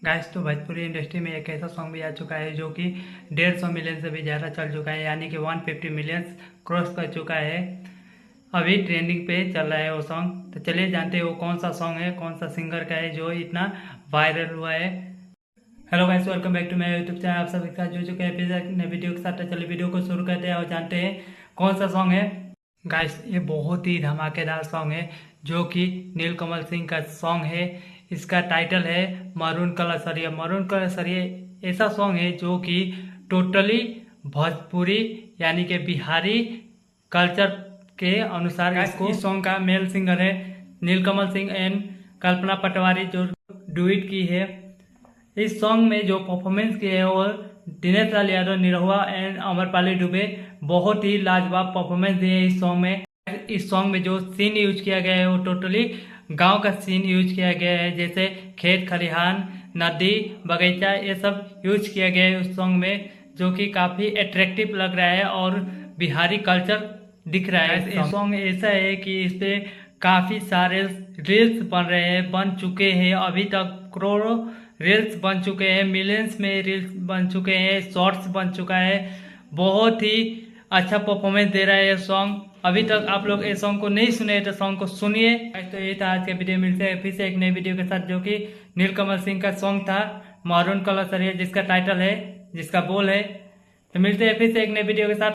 Guys तो Bhojpuri industry में एक ऐसा सॉन्ग भी आ चुका है जो कि 150 मिलियन से भी ज़्यादा चल चुका है, यानी कि 150 मिलियंस क्रॉस कर चुका है। अभी ट्रेंडिंग पे चल रहा है वो सॉन्ग। तो चलिए जानते हैं वो कौन सा सॉन्ग है, कौन सा सिंगर का है जो इतना वायरल हुआ है। Hello guys, welcome back to my YouTube channel. आप सभी के साथ जुड़ चुके हैं फिर एक नए वीडियो के साथ। तो चलिए वीडियो को शुरू करते हैं और जानते हैं कौन सा सॉन्ग है। गाइस ये बहुत ही धमाकेदार सॉन्ग है जो कि नीलकमल सिंह का सॉन्ग है। इसका टाइटल है मरून कलर सरिया। मरून कलर सरिया ऐसा सॉन्ग है जो कि टोटली भोजपुरी यानी कि बिहारी कल्चर के अनुसार इसको इस सॉन्ग का मेल सिंगर है नीलकमल सिंह एंड कल्पना पटवारी जो डुइट की है। इस सॉन्ग में जो परफॉर्मेंस किए है वो दिनेश लाल यादव निरहुआ एंड अमरपाली दुबे बहुत ही लाजवाब परफॉर्मेंस दिए इस सॉन्ग में। इस सॉन्ग में जो सीन यूज किया गया है वो टोटली गांव का सीन यूज किया गया है, जैसे खेत खलिहान नदी बगीचा ये सब यूज किया गया है उस सॉन्ग में, जो कि काफ़ी अट्रैक्टिव लग रहा है और बिहारी कल्चर दिख रहा है। ये सॉन्ग ऐसा है कि इस पे काफ़ी सारे रील्स बन रहे हैं, बन चुके हैं, अभी तक करोड़ों रील्स बन चुके हैं, मिलियंस में रील्स बन चुके हैं, शॉर्ट्स बन चुका है। बहुत ही अच्छा परफॉर्मेंस दे रहा है ये सॉन्ग। अभी तक आप लोग इस सॉन्ग को नहीं सुने तो सॉन्ग को सुनिए। तो ये था आज के वीडियो, मिलते हैं फिर से एक नए वीडियो के साथ जो कि नीलकमल सिंह का सॉन्ग था मारून कलर सरिया, जिसका टाइटल है, जिसका बोल है। तो मिलते हैं फिर से एक नए वीडियो के साथ।